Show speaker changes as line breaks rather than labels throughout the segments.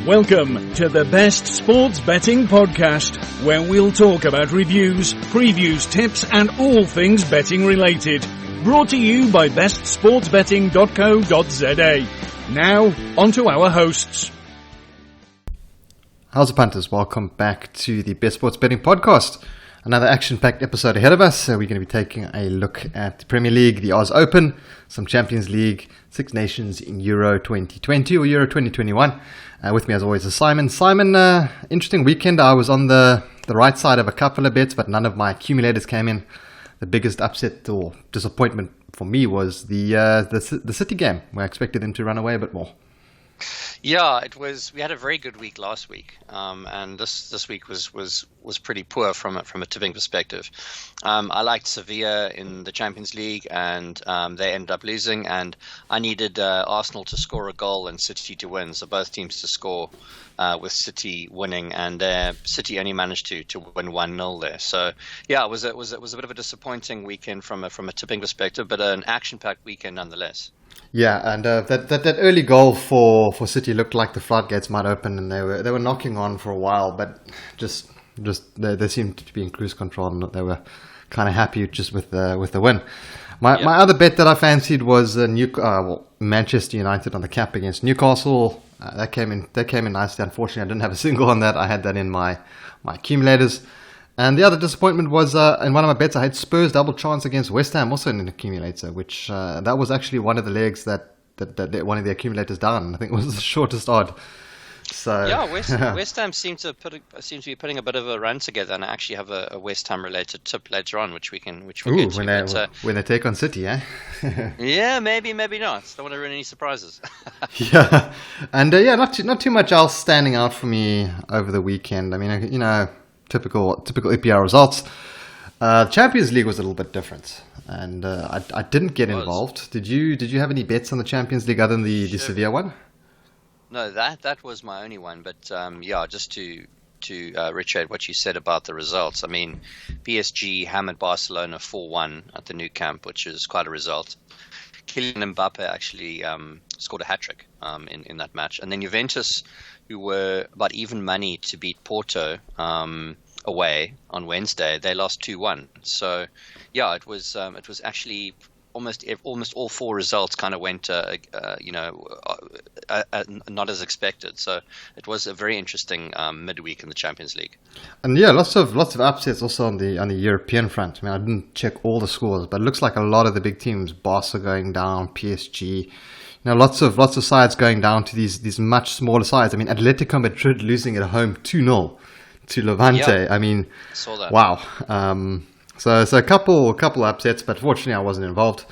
Welcome to the Best Sports Betting Podcast, where we'll talk about reviews, previews, tips and all things betting related. Brought to you by bestsportsbetting.co.za. Now, on to our hosts.
How's it, punters? Welcome back to the Best Sports Betting Podcast. Another action-packed episode ahead of us. We're going to be taking a look at the Premier League, the Oz Open, some Champions League, Six Nations in Euro 2020 or Euro 2021. With me, as always, is Simon. Simon, interesting weekend. I was on the right side of a couple of bets, but none of my accumulators came in. The biggest upset or disappointment for me was the City game, where I expected them to run away a bit more.
Yeah, it was. We had a very good week last week, and this week was pretty poor from a tipping perspective. I liked Sevilla in the Champions League, and they ended up losing. And I needed Arsenal to score a goal and City to win, so both teams to score, with City winning, and City only managed to win 1-0 there. So yeah, it was a bit of a disappointing weekend from a tipping perspective, but an action-packed weekend nonetheless.
Yeah, and that early goal for City looked like the floodgates might open, and they were knocking on for a while, but just they seemed to be in cruise control, and they were kind of happy just with the win. My other bet that I fancied was Manchester United on the cap against Newcastle. That came in nicely. Unfortunately, I didn't have a single on that. I had that in my accumulators. And the other disappointment was in one of my bets, I had Spurs double chance against West Ham, also in an accumulator, which that was actually one of the legs that one of the accumulators down. I think it was the shortest odd. So
yeah, West Ham seem to be putting a bit of a run together, and I actually have a West Ham related tip later on, which we get to.
When they take on City, eh?
Yeah, maybe not. Don't want to ruin any surprises.
Yeah, and not too much else standing out for me over the weekend. I mean, typical EPL results. Champions League was a little bit different, and I didn't get involved. Did you have any bets on the Champions League other than the Sevilla one?
No, that was my only one. But just to reiterate what you said about the results. I mean, PSG hammered Barcelona 4-1 at the Nou Camp, which is quite a result. Kylian Mbappe actually scored a hat-trick in that match, and then Juventus, who were about even money to beat Porto away on Wednesday, they lost 2-1. So yeah, it was actually almost all four results kind of went not as expected. So it was a very interesting midweek in the Champions League. And
yeah, lots of upsets also on the European front. I mean, I didn't check all the scores, but it looks like a lot of the big teams, Barca going down, PSG. Lots of sides going down to these much smaller sides. I mean, Atletico Madrid losing at home 2-0 to Levante.
Yeah,
I mean,
saw that.
Wow. So a couple upsets, but fortunately I wasn't involved.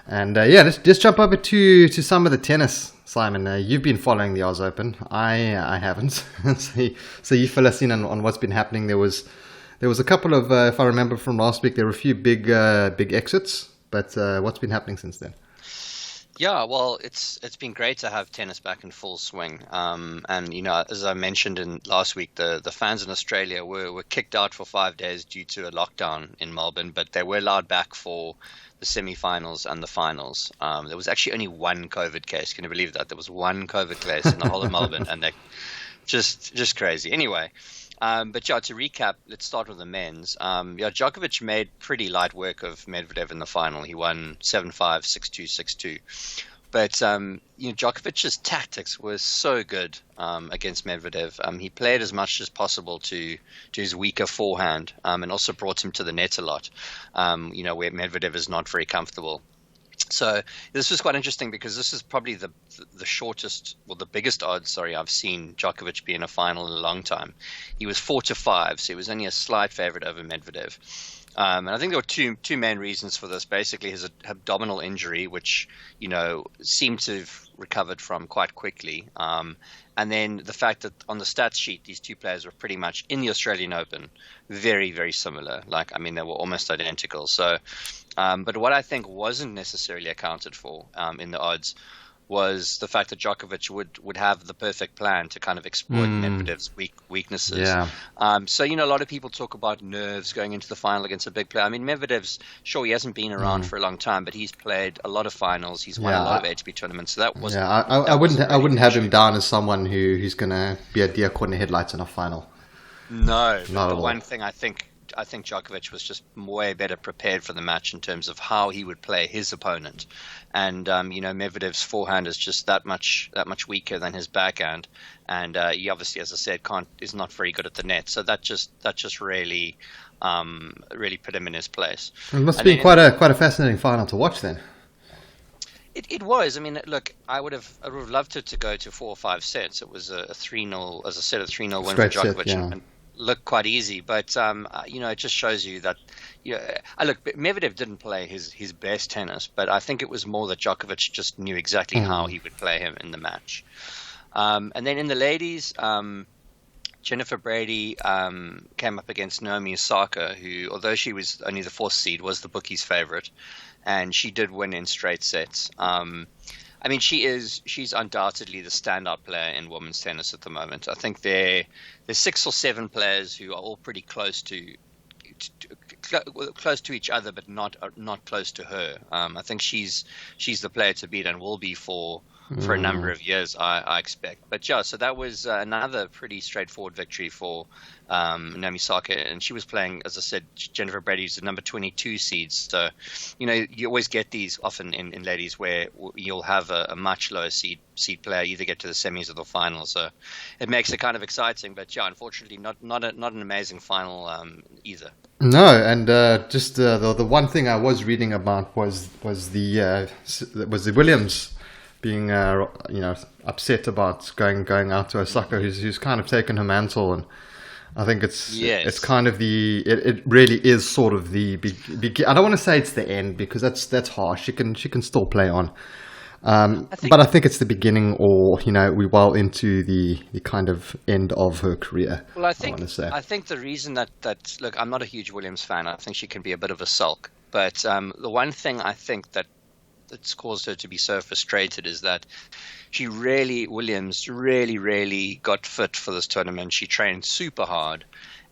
And let's just jump over to some of the tennis, Simon. You've been following the Oz Open. I haven't. so you fill us in on what's been happening. There was a couple of, if I remember from last week, there were a few big exits. But what's been happening since then?
Yeah, well, it's been great to have tennis back in full swing. And as I mentioned in last week, the fans in Australia were kicked out for 5 days due to a lockdown in Melbourne, but they were allowed back for the semi-finals and the finals. There was actually only one COVID case. Can you believe that? There was one COVID case in the whole of Melbourne, and they're just crazy. Anyway. But to recap, let's start with the men's. Djokovic made pretty light work of Medvedev in the final. He won 7-5, 6-2, 6-2. But Djokovic's tactics were so good against Medvedev. He played as much as possible to his weaker forehand, and also brought him to the net a lot. Where Medvedev is not very comfortable. So this was quite interesting because this is probably the biggest odds, I've seen Djokovic be in a final in a long time. He was 4-5, so he was only a slight favorite over Medvedev. And I think there were two main reasons for this. Basically, his abdominal injury, which seemed to have recovered from quite quickly, and then the fact that on the stats sheet, these two players were pretty much in the Australian Open, very, very similar. They were almost identical. So, but what I think wasn't necessarily accounted for in the odds was the fact that Djokovic would have the perfect plan to kind of exploit Medvedev's weaknesses.
Yeah.
So, a lot of people talk about nerves going into the final against a big player. I mean, Medvedev's, sure, he hasn't been around for a long time, but he's played a lot of finals. He's won a lot of ATP tournaments. So that was
I wouldn't have him down as someone who's going to be a deer caught in the headlights in a final.
No, but the one thing I think Djokovic was just way better prepared for the match in terms of how he would play his opponent, and Medvedev's forehand is just that much weaker than his backhand, and he obviously, as I said, is not very good at the net. So that just really put him in his place.
It must be quite a fascinating final to watch then.
It was. I mean, look, I would have loved it to go to 4 or 5 sets. It was a 3-0, as I said, a 3-0 win for Djokovic. And looked quite easy, but it just shows you that. Look, Medvedev didn't play his best tennis, but I think it was more that Djokovic just knew exactly how he would play him in the match. And then in the ladies, Jennifer Brady came up against Naomi Osaka, who, although she was only the 4th seed, was the bookies' favorite, and she did win in straight sets. I mean, she's undoubtedly the standout player in women's tennis at the moment. I think there's 6 or 7 players who are all pretty close to each other, but not close to her. I think she's the player to beat and will be for a number of years, I expect. But yeah, so that was another pretty straightforward victory for Naomi Osaka, and she was playing, as I said, Jennifer Brady's the number 22 seed. So, you always get these often in ladies where you'll have a much lower seed player either get to the semis or the final. So it makes it kind of exciting. But yeah, unfortunately, not an amazing final either.
No, and just the one thing I was reading about was the Williams being upset about going out to Osaka, who's kind of taken her mantle, and I think it's kind of it really is sort of the I don't want to say it's the end, because that's harsh. She can still play on, but I think it's the beginning, or we're well into the kind of end of her career.
Well, I think the reason that look, I'm not a huge Williams fan. I think she can be a bit of a sulk, but the one thing I think that's caused her to be so frustrated is that Williams really got fit for this tournament. She trained super hard,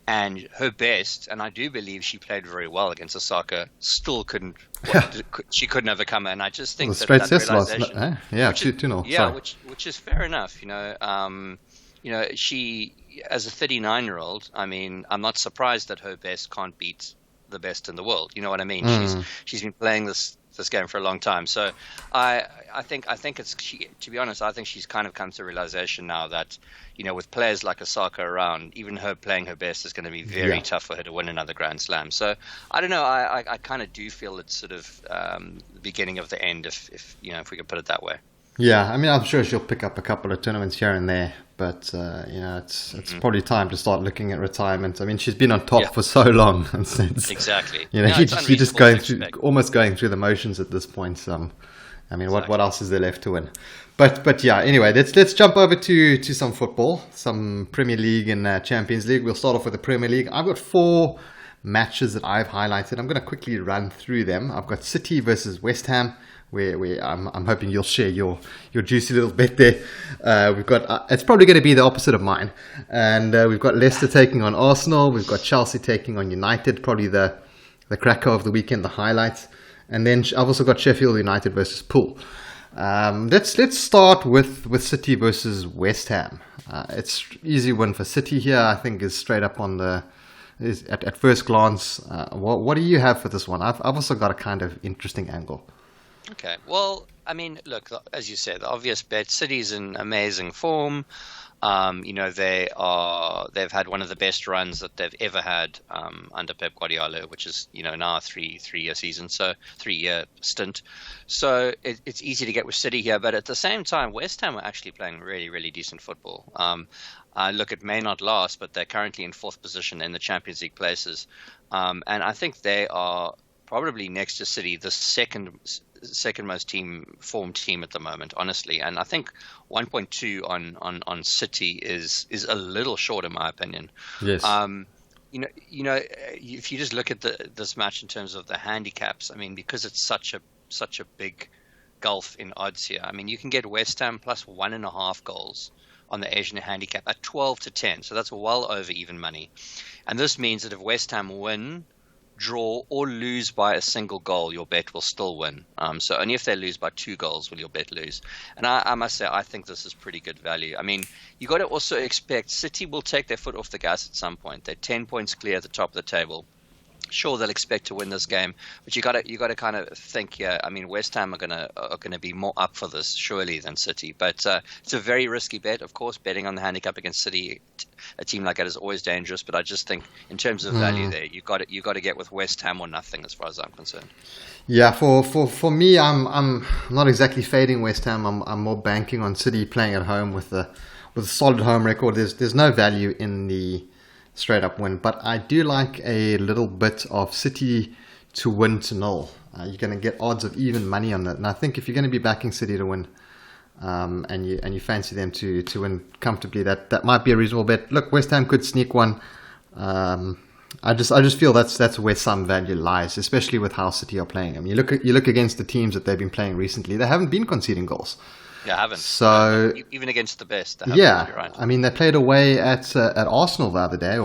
and her best, and I do believe she played very well against Osaka, still couldn't overcome her. And I just think that realization, which is fair enough. She, as a 39-year-old, I mean, I'm not surprised that her best can't beat the best in the world. You know what I mean? She's been playing this game for a long time. So I think to be honest, I think she's kind of come to a realization now that, with players like Osaka around, even her playing her best is going to be very tough for her to win another Grand Slam. So I don't know. I kind of do feel it's sort of the beginning of the end, if we could put it that way. Yeah,
I mean, I'm sure she'll pick up a couple of tournaments here and there, but it's probably time to start looking at retirement. I mean, she's been on top for so long, and since
exactly,
you're just almost going through the motions at this point. So, I mean, what else is there left to win? But yeah, anyway, let's jump over to some football, some Premier League and Champions League. We'll start off with the Premier League. I've got 4 matches that I've highlighted. I'm going to quickly run through them. I've got City versus West Ham, where I'm hoping you'll share your juicy little bit there. We've got it's probably going to be the opposite of mine, and we've got Leicester taking on Arsenal. We've got Chelsea taking on United, probably the cracker of the weekend, the highlights. And then I've also got Sheffield United versus Poole. Let's start with City versus West Ham. It's easy win for City here. I think is straight up on at first glance. What do you have for this one? I've also got a kind of interesting angle.
Okay, well, I mean, look, as you said, the obvious bet. City's in amazing form. They've had one of the best runs that they've ever had under Pep Guardiola, which is now a 3-year season, so 3-year stint. So it's easy to get with City here, but at the same time, West Ham are actually playing really, really decent football. Look, it may not last, but they're currently in 4th position in the Champions League places, and I think they are probably next to City the second most formed team at the moment, honestly. And I think 1.2 on City is a little short in my opinion.
Yes.
If you just look at this match in terms of the handicaps, I mean, because it's such a big gulf in odds here. I mean, you can get West Ham plus 1.5 goals on the Asian handicap at 12-10. So that's well over even money. And this means that if West Ham win, draw, or lose by a single goal, your bet will still win. So only if they lose by 2 goals will your bet lose. And I must say, I think this is pretty good value. I mean, you got to also expect City will take their foot off the gas at some point. They're 10 points clear at the top of the table. Sure, they'll expect to win this game, but you got to kind of think. Yeah, I mean, West Ham are gonna be more up for this surely than City. But it's a very risky bet, of course. Betting on the handicap against City, a team like that is always dangerous. But I just think in terms of value, there you got to get with West Ham or nothing, as far as I'm concerned.
Yeah, for me, I'm not exactly fading West Ham. I'm more banking on City playing at home with a solid home record. There's no value in the straight up win, but I do like a little bit of City to win to 0. You're going to get odds of even money on that, and I think if you're going to be backing City to win, and you fancy them to win comfortably, that might be a reasonable bet. Look, West Ham could sneak one. I just feel that's where some value lies, especially with how City are playing. I mean, you look against the teams that they've been playing recently; they haven't been conceding goals.
Yeah, I haven't.
So
even against the best,
yeah,
right.
I mean, they played away at Arsenal the other day,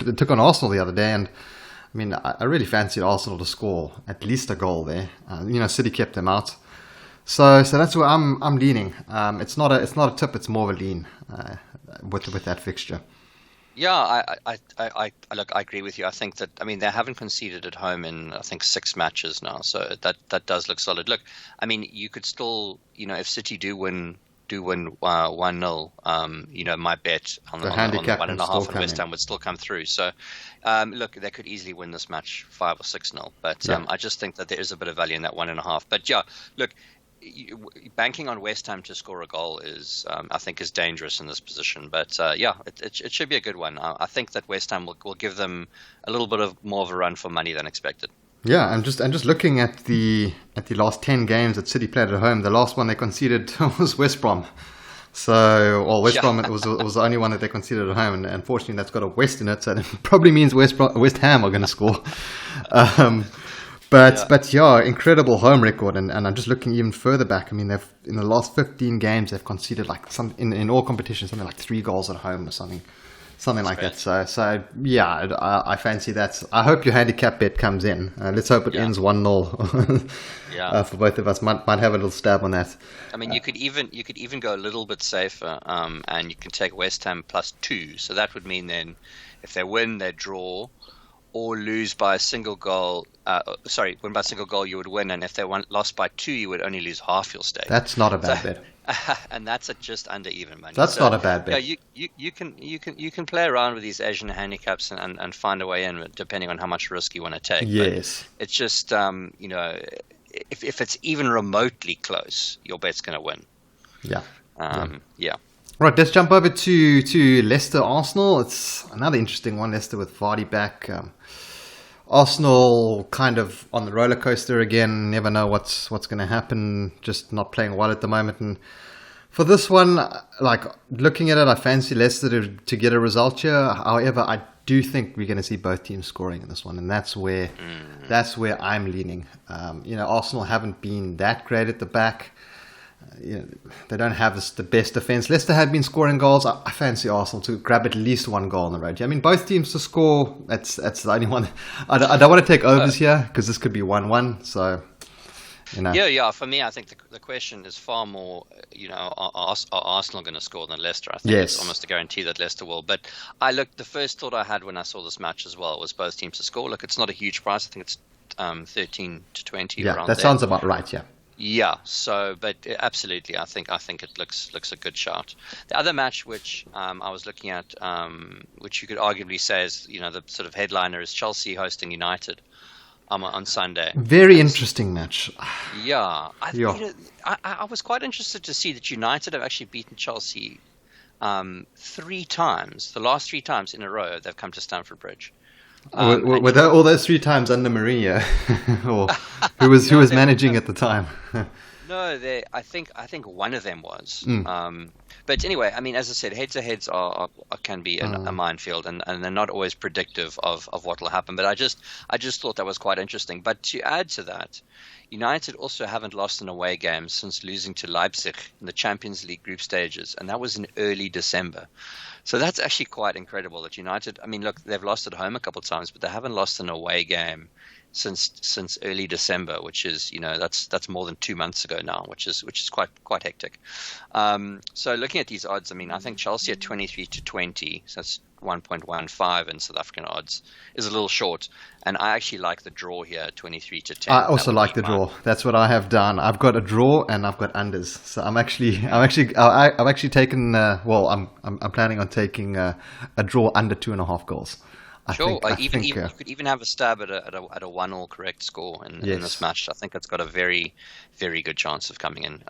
they took on Arsenal the other day, and I mean, I really fancied Arsenal to score at least a goal there. City kept them out, so that's where I'm leaning. It's not a tip; it's more of a lean with that fixture.
Yeah, I look, I agree with you. I think that, I mean, they haven't conceded at home in, I think, 6 matches now, so that does look solid. Look, I mean, you could still, if City do win 1-0, my bet on the 1.5 and West Ham would still come through. So, look, they could easily win this match 5 or 6-0, but I just think that there is a bit of value in that 1.5. But yeah, look, banking on West Ham to score a goal is, I think, is dangerous in this position. But it should be a good one. I think that West Ham will give them a little bit of more of a run for money than expected.
Yeah, and just looking at the last 10 games that City played at home, the last one they conceded was West Brom. So, West Brom was the only one that they conceded at home, and unfortunately that's got a West in it, so it probably means West Ham are going to score. But incredible home record, and I'm just looking even further back. I mean, they've in the last 15 games they've conceded like in all competitions something like 3 goals at home or something like that. So yeah, I fancy that. I hope your handicap bet comes in. Let's hope it ends 1-0. For both of us, might have a little stab on that.
I mean, you could even go a little bit safer, and you can take West Ham plus 2. So that would mean then, if they win, they draw, or lose by a single goal. Win by a single goal, you would win, and if they lost by 2, you would only lose half your stake.
That's not a bad bet.
And that's at just under even money.
That's not a bad bet.
You can play around with these Asian handicaps and find a way in, depending on how much risk you want to take.
Yes.
But it's just if it's even remotely close, your bet's going to win.
Yeah. Right, let's jump over to Leicester Arsenal. It's another interesting one. Leicester with Vardy back. Arsenal kind of on the roller coaster again. Never know what's going to happen. Just not playing well at the moment. And for this one, like looking at it, I fancy Leicester to get a result here. However, I do think we're going to see both teams scoring in this one, and that's where I'm leaning. Arsenal haven't been that great at the back. They don't have the best defense. Leicester have been scoring goals. I fancy Arsenal to grab at least 1 goal on the road. I mean, both teams to score. That's the only one. I don't want to take overs here because this could be 1-1. So,
Yeah. For me, I think the question is far more, are Arsenal going to score than Leicester? I think it's almost a guarantee that Leicester will. But the first thought I had when I saw this match as well was both teams to score. Look, it's not a huge price. I think it's 13 to 20.
Yeah,
around
that
there.
Sounds about right. Yeah.
Yeah, but absolutely, I think it looks a good shot. The other match which I was looking at, which you could arguably say is the sort of headliner, is Chelsea hosting United on Sunday.
Very interesting match.
Yeah, I was quite interested to see that United have actually beaten Chelsea 3 times. The last 3 times in a row they've come to Stamford Bridge.
Were all those 3 times under Mourinho, or who was managing at the time?
No, I think one of them was. But anyway, I mean, as I said, head-to-heads can be a minefield, and they're not always predictive of what will happen. But I just thought that was quite interesting. But to add to that, United also haven't lost an away game since losing to Leipzig in the Champions League group stages, and that was in early December. So that's actually quite incredible that United, I mean, look, they've lost at home a couple of times, but they haven't lost an away game since early December, which is, that's more than 2 months ago now, which is quite hectic. So looking at these odds, I mean, I think Chelsea at 23-20, so that's 1.15 in South African odds, is a little short, and I actually like the draw here, 23-10.
I also like the draw. That's what I have done. I've got a draw and I've got unders. So I'm actually taken. I'm planning on taking a draw under 2.5 goals.
You could even have a stab at a 1-1 correct score in this match. I think it's got a very, very good chance of coming in.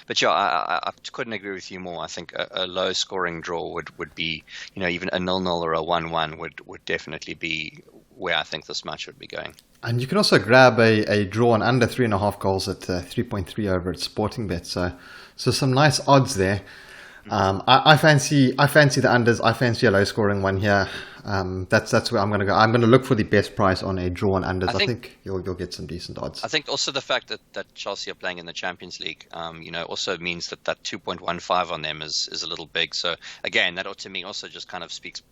But yeah, I couldn't agree with you more. I think a low scoring draw would be, even a 0-0 or a 1-1 would definitely be where I think this match would be going.
And you can also grab a draw on under 3.5 goals at 3.3 over at Sportingbet. So some nice odds there. I fancy the unders. I fancy a low scoring one here. That's where I'm going to go. I'm going to look for the best price on a draw on unders. I think you'll get some decent odds.
I think also the fact that Chelsea are playing in the Champions League, also means that 2.15 on them is a little big. So again, that to me also just kind of speaks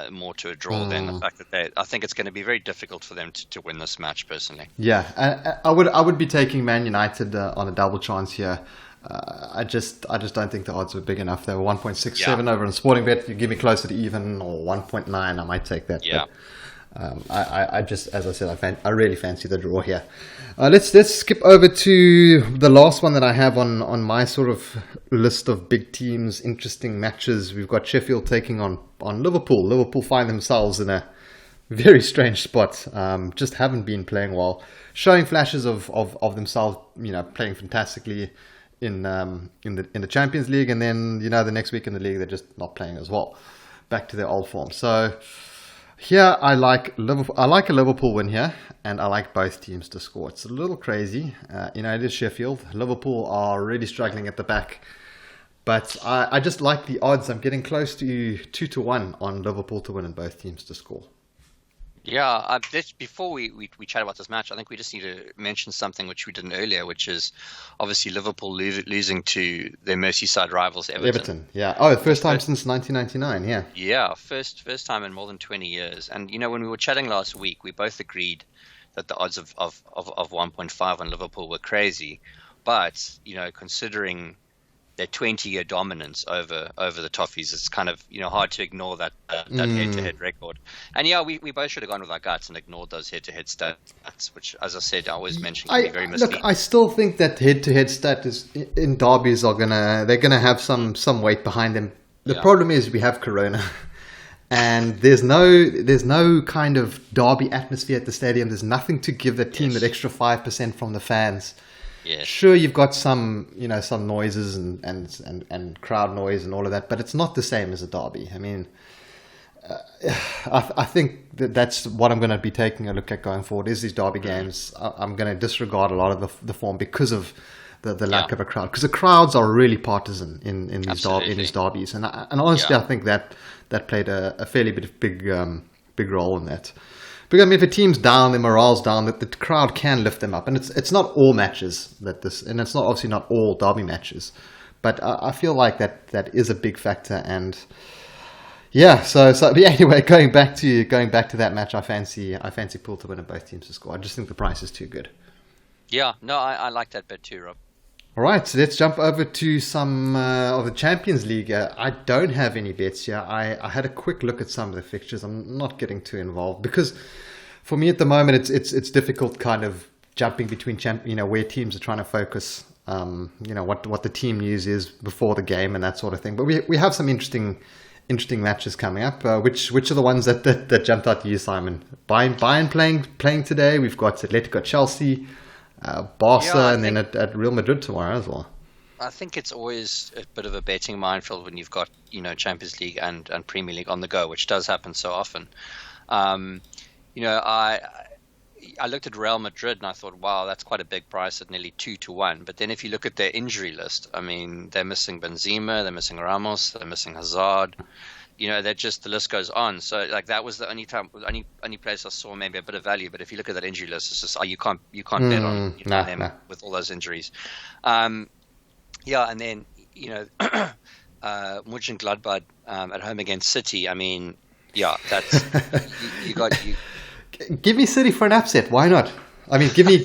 more to a draw than the fact that I think it's going to be very difficult for them to win this match personally.
Yeah, I would be taking Man United on a double chance here. I just don't think the odds were big enough. They were 1.67 over on Sportingbet. You give me closer to even or 1.9, I might take that.
Yeah.
But, I just, as I said, I really fancy the draw here. Let's skip over to the last one that I have on my sort of list of big teams, interesting matches. We've got Sheffield taking on Liverpool. Liverpool find themselves in a very strange spot. Just haven't been playing well, showing flashes of themselves, playing fantastically in the Champions League, and then the next week in the league they're just not playing as well, back to their old form. So here I like Liverpool. I like a Liverpool win here, and I like both teams to score. It's a little crazy, it is Sheffield. Liverpool are really struggling at the back, but I just like the odds. I'm getting close to 2-1 on Liverpool to win and both teams to score.
Yeah, before we chat about this match, I think we just need to mention something which we didn't earlier, which is obviously Liverpool losing to their Merseyside rivals, Everton.
Yeah. Oh, first time since 1999, yeah.
Yeah, first time in more than 20 years. And, when we were chatting last week, we both agreed that the odds of 1.5 on Liverpool were crazy. But, considering their 20-year dominance over the Toffees, it's kind of hard to ignore that head-to-head record. And yeah, we both should have gone with our guts and ignored those head-to-head stats, which, as I said, I always mention can be very misleading.
Look, I still think that head-to-head stat is in derbies they're gonna have some weight behind them. The problem is we have Corona. And there's no kind of derby atmosphere at the stadium. There's nothing to give the team that extra 5% from the fans.
Yes.
Sure, you've got some noises and crowd noise and all of that, but it's not the same as a derby. I mean, I think that's what I'm going to be taking a look at going forward. Is these derby games? I'm going to disregard a lot of the form because of the lack of a crowd. Because the crowds are really partisan in these derbies, and honestly, I think that played a fairly big role in that. Because if a team's down, their morale's down, that the crowd can lift them up. And it's not all matches and it's obviously not all derby matches. But I feel like that is a big factor. And yeah, so anyway, going back to that match, I fancy Pool to win and both teams to score. I just think the price is too good.
Yeah, no, I like that bet too, Rob.
All right, so let's jump over to some of the Champions League. I don't have any bets here. I had a quick look at some of the fixtures. I'm not getting too involved because for me at the moment it's difficult kind of jumping between where teams are trying to focus. What the team news is before the game and that sort of thing. But we have some interesting matches coming up. Which are the ones that jumped out to you, Simon? Bayern playing today. We've got Atletico, Chelsea. Barca, and then at Real Madrid tomorrow as well.
I think it's always a bit of a betting minefield when you've got Champions League and Premier League on the go, which does happen so often. I looked at Real Madrid and I thought, wow, that's quite a big price at nearly 2-1. But then if you look at their injury list, I mean, they're missing Benzema, they're missing Ramos, they're missing Hazard. that just the list goes on. So like that was the only place I saw maybe a bit of value. But if you look at that injury list, it's just you can't bet on them with all those injuries. And then Mönchengladbach at home against City. I mean, that's you got.
Give me City for an upset. Why not? I mean, give me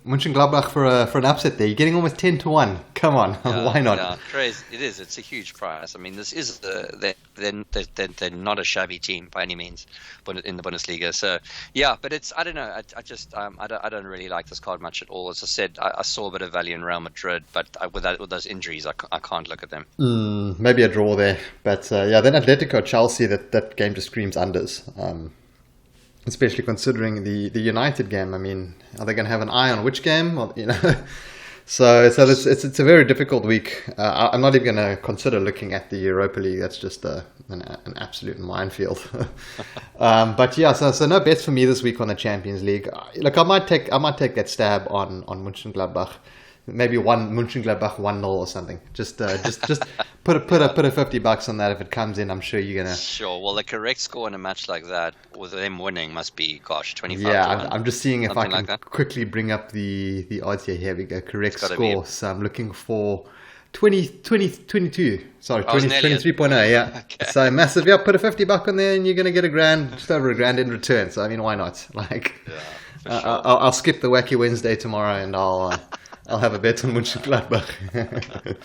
Mönchengladbach for an upset there. You're getting almost 10-1. Come on, why not?
Yeah, crazy. It is. It's a huge price. I mean, this is they're not a shabby team by any means, but in the Bundesliga. So but it's I don't know. I just I don't really like this card much at all. As I said, I saw a bit of value in Real Madrid, but with those injuries, I can't look at them.
Maybe a draw there, but then Atletico Chelsea. That game just screams unders. Especially considering the United game. I mean, are they going to have an eye on which game? Well, so it's a very difficult week. I'm not even going to consider looking at the Europa League. That's just an absolute minefield. So no bets for me this week on the Champions League. Look, I might take that stab on Mönchengladbach. Maybe Mönchengladbach 1-0 or something. Just put a $50 on that. If it comes in, I'm sure you're gonna.
Sure. Well, the correct score in a match like that, with them winning, must be 25.
Yeah, I'm just seeing if I can quickly bring up the odds here. Here we go. Correct score. So I'm looking for 22. Sorry, 23.0. Yeah. Okay. So massive. Yeah, put a $50 on there, and you're gonna get just over $1,000 in return. So I mean, why not? Like, sure. I'll skip the Wacky Wednesday tomorrow, and I'll have a bet on Mönchengladbach.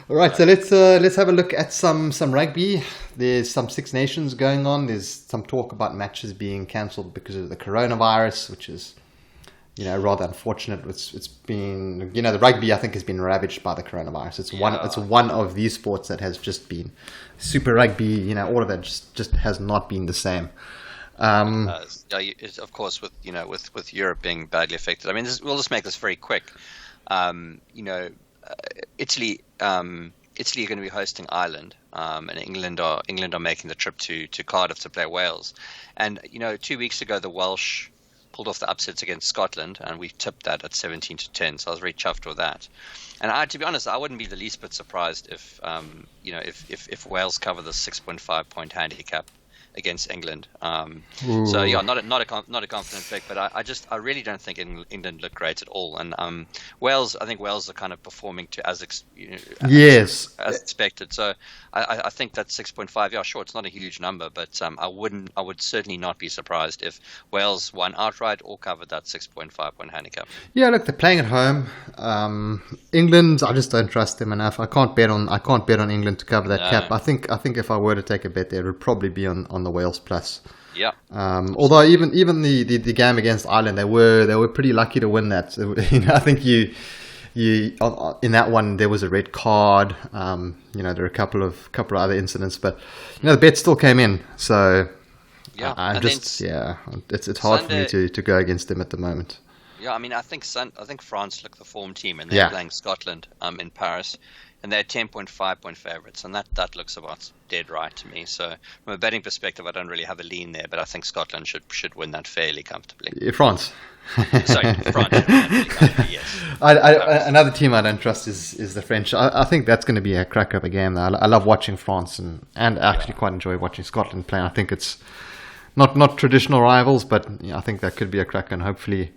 All right, so let's have a look at some rugby. There's some Six Nations going on. There's some talk about matches being cancelled because of the coronavirus, which is, rather unfortunate. It's been, the rugby I think has been ravaged by the coronavirus. It's one of these sports that has just been Super Rugby. All of that just has not been the same.
Of course, with Europe being badly affected. I mean, we'll just make this very quick. Italy are going to be hosting Ireland, and England are making the trip to Cardiff to play Wales. And 2 weeks ago the Welsh pulled off the upsets against Scotland, and we tipped that at 17-10. So I was very chuffed with that. And to be honest, I wouldn't be the least bit surprised if Wales cover the 6.5 point handicap against England. So not a confident pick, but I really don't think England look great at all. And Wales are kind of performing as expected. So I think that 6.5, sure, it's not a huge number, but I would certainly not be surprised if Wales won outright or covered that 6.5 point handicap. Yeah,
look, they're playing at home. England, I just don't trust them enough. I can't bet on England to cover that cap. I think if I were to take a bet there, it would probably be on the Wales plus.
Yeah.
Although even the game against Ireland, they were pretty lucky to win that. So, I think you in that one there was a red card. There were a couple of other incidents, but the bet still came in. So it's hard for me to go against them at the moment.
Yeah, I mean, I think France look the form team, and they're playing Scotland in Paris. And they're 10.5 point favorites, and that looks about dead right to me. So from a betting perspective, I don't really have a lean there, but I think Scotland should win that fairly comfortably.
France.
Sorry, France. Yes.
Another team I don't trust is the French. I think that's going to be a cracker of a game. I love watching France and actually quite enjoy watching Scotland play. I think it's not traditional rivals, but I think that could be a cracker, and hopefully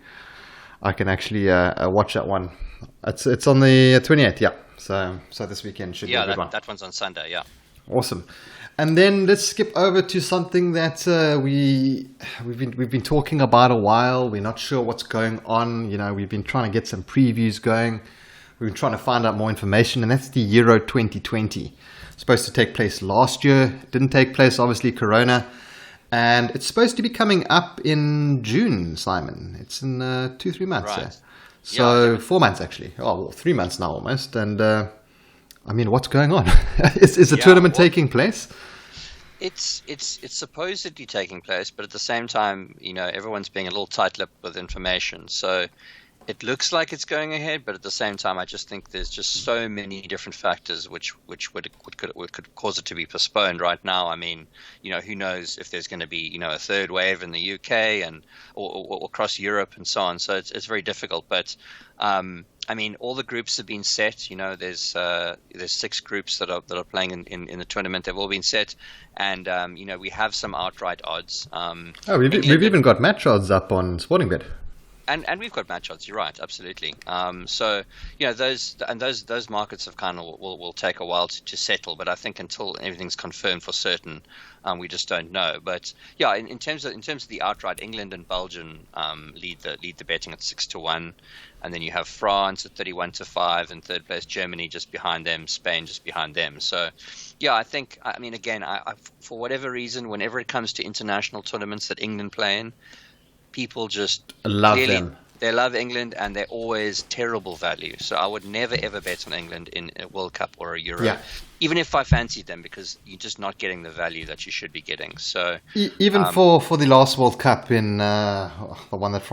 I can actually watch that one. It's on the 28th, yeah. So this weekend should be a good one.
That one's on Sunday, yeah.
Awesome. And then let's skip over to something that we've been talking about a while. We're not sure what's going on. We've been trying to get some previews going. We've been trying to find out more information, and that's the Euro 2020. It's supposed to take place last year. Didn't take place, obviously, Corona. And it's supposed to be coming up in June, Simon. It's in 2-3 months.
Right.
So 4 months actually. 3 months now almost. And what's going on? Is the tournament taking place?
It's supposedly taking place, but at the same time, everyone's being a little tight-lipped with information. So it looks like it's going ahead, but at the same time, I just think there's just so many different factors which could cause it to be postponed right now. I mean, who knows if there's going to be a third wave in the UK or across Europe and so on. So it's very difficult. But I mean, all the groups have been set. There's 6 groups that are playing in the tournament. They've all been set, and we have some outright odds.
We've even got match odds up on Sportingbet.
And we've got match odds. You're right, absolutely. So those markets have kind of will take a while to settle. But I think until everything's confirmed for certain, we just don't know. But yeah, in terms of the outright, England and Belgium lead the betting at 6-1, and then you have France at 31-5, and third place Germany just behind them, Spain just behind them. So yeah, I mean again, I for whatever reason, whenever it comes to international tournaments that England play in, people just
love them.
They love England, and they're always terrible value. So I would never ever bet on England in a World Cup or a Euro, even if I fancied them, because you're just not getting the value that you should be getting. So
even for the last World Cup in the one that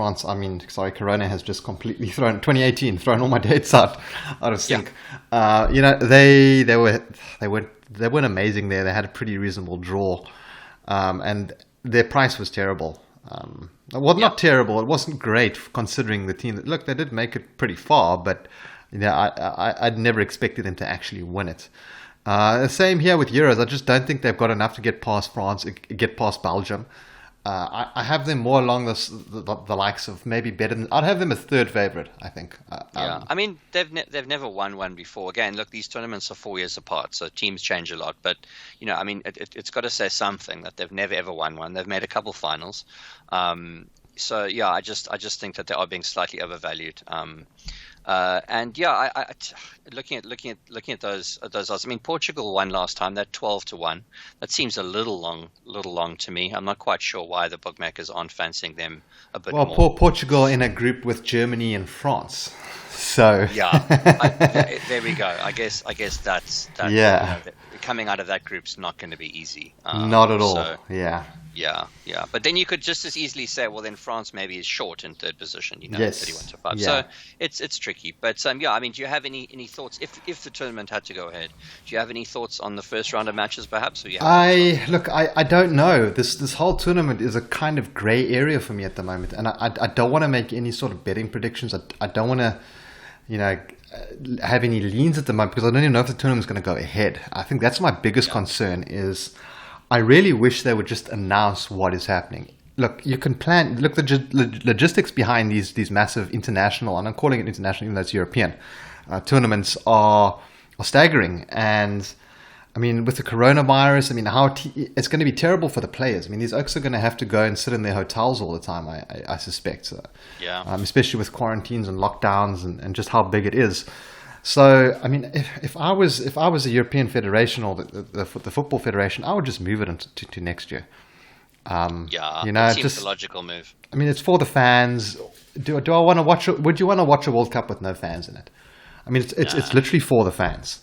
Corona has just completely thrown 2018, thrown all my dates out of sync. They weren't amazing there. They had a pretty reasonable draw, and their price was terrible. Not terrible. It wasn't great considering the team. Look, they did make it pretty far, but I'd never expected them to actually win it. Same here with Euros. I just don't think they've got enough to get past France, get past Belgium. I have them more along the likes of maybe better than. I'd have them as third favorite, I think.
I mean, they've never won one before. Again, look, these tournaments are 4 years apart, so teams change a lot. But I mean, it's got to say something that they've never ever won one. They've made a couple finals. So yeah, I just think that they are being slightly overvalued. And yeah, looking at those odds. I mean, Portugal won last time. They're 12-1. That seems a little long to me. I'm not quite sure why the bookmakers aren't fancying them a bit more.
Well, Portugal in a group with Germany and France. So
yeah, there we go. I guess that's
yeah.
Coming out of that group's not going to be easy.
Not at all. So, yeah.
Yeah. But then you could just as easily say, well, then France maybe is short in third position,
yes.
31-5. Yeah. So it's tricky. But yeah, I mean, do you have any thoughts if the tournament had to go ahead? Do you have any thoughts on the first round of matches, perhaps? Or
I don't know. This whole tournament is a kind of grey area for me at the moment, and I don't want to make any sort of betting predictions. I don't want to, have any leans at the moment because I don't even know if the tournament's going to go ahead. I think that's my biggest concern is I really wish they would just announce what is happening. Look, you can plan. Look, the logistics behind these massive international, and I'm calling it international even though it's European, tournaments are staggering. And I mean, with the coronavirus, I mean, it's going to be terrible for the players. I mean, these oaks are going to have to go and sit in their hotels all the time, I suspect. So,
yeah.
Especially with quarantines and lockdowns and just how big it is. So, I mean, if I was a European federation or the football federation, I would just move it to next year.
It seems the logical move.
I mean, it's for the fans. Do I want to watch? Would you want to watch a World Cup with no fans in it? I mean, it's literally for the fans,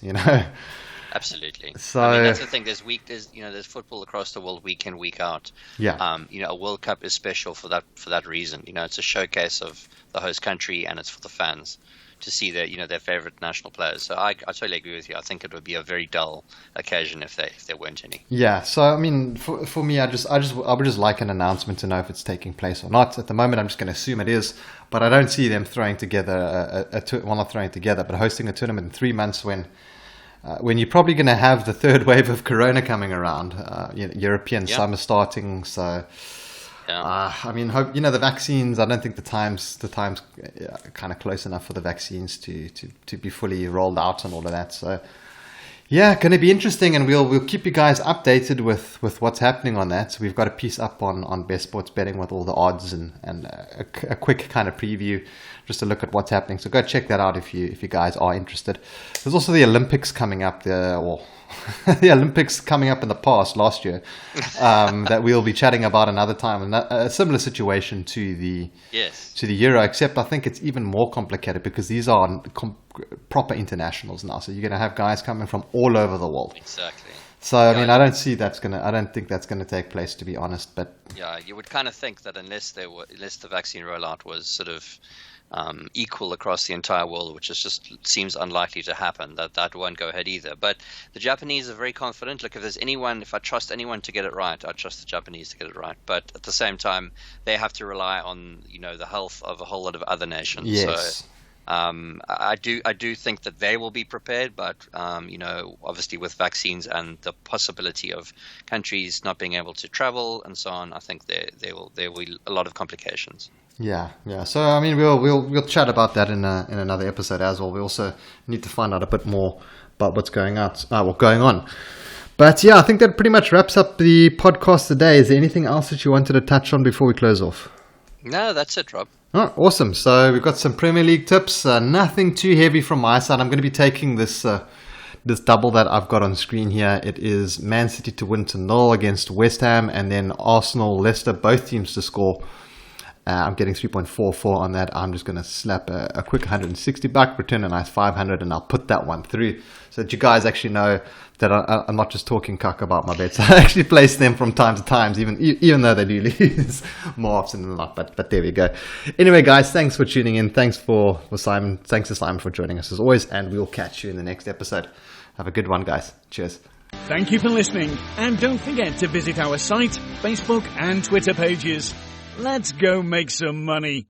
Absolutely.
So
I mean, that's the thing. There's football across the world week in, week out.
Yeah.
A World Cup is special for that reason. It's a showcase of the host country, and it's for the fans to see their favorite national players. So I totally agree with you. I think it would be a very dull occasion if there weren't any.
Yeah. So I mean, for me, I would just like an announcement to know if it's taking place or not. At the moment, I'm just going to assume it is, but I don't see them throwing together not throwing together, but hosting a tournament in 3 months when you're probably going to have the third wave of Corona coming around, European summer starting. So, I mean, hope the vaccines. I don't think the time's kind of close enough for the vaccines to be fully rolled out and all of that. So, yeah, going to be interesting, and we'll keep you guys updated with what's happening on that. So we've got a piece up on Best Sports Betting with all the odds and a quick kind of preview, just to look at what's happening. So go check that out if you guys are interested. There's also the Olympics coming up there, or the Olympics coming up in the past last year, that we'll be chatting about another time. And a similar situation to the Euro, except I think it's even more complicated because these are proper internationals now. So you're going to have guys coming from all over the world.
Exactly.
So I mean, I don't think that's going to take place, to be honest. But
yeah, you would kind of think that unless the vaccine rollout was sort of equal across the entire world, which just seems unlikely to happen. That won't go ahead either. But the Japanese are very confident. Look, if I trust anyone to get it right, I trust the Japanese to get it right. But at the same time, they have to rely on the health of a whole lot of other nations.
Yes.
So I do think that they will be prepared, but obviously with vaccines and the possibility of countries not being able to travel and so on, I think there will be a lot of complications.
Yeah. So I mean, we'll chat about that in another episode as well. We also need to find out a bit more about what's going on. But yeah, I think that pretty much wraps up the podcast today. Is there anything else that you wanted to touch on before we close off?
No, that's it, Rob.
Oh, awesome. So we've got some Premier League tips. Nothing too heavy from my side. I'm going to be taking this double that I've got on screen here. It is Man City to win 2-0 against West Ham, and then Arsenal, Leicester, both teams to score. I'm getting 3.44 on that. I'm just going to slap a quick $160, return a nice 500, and I'll put that one through so that you guys actually know that I'm not just talking cuck about my bets. I actually place them from time to time, even though they do lose more often than not. But there we go. Anyway, guys, thanks for tuning in. Thanks for Simon. Thanks to Simon for joining us as always, and we'll catch you in the next episode. Have a good one, guys. Cheers.
Thank you for listening, and don't forget to visit our site, Facebook and Twitter pages. Let's go make some money.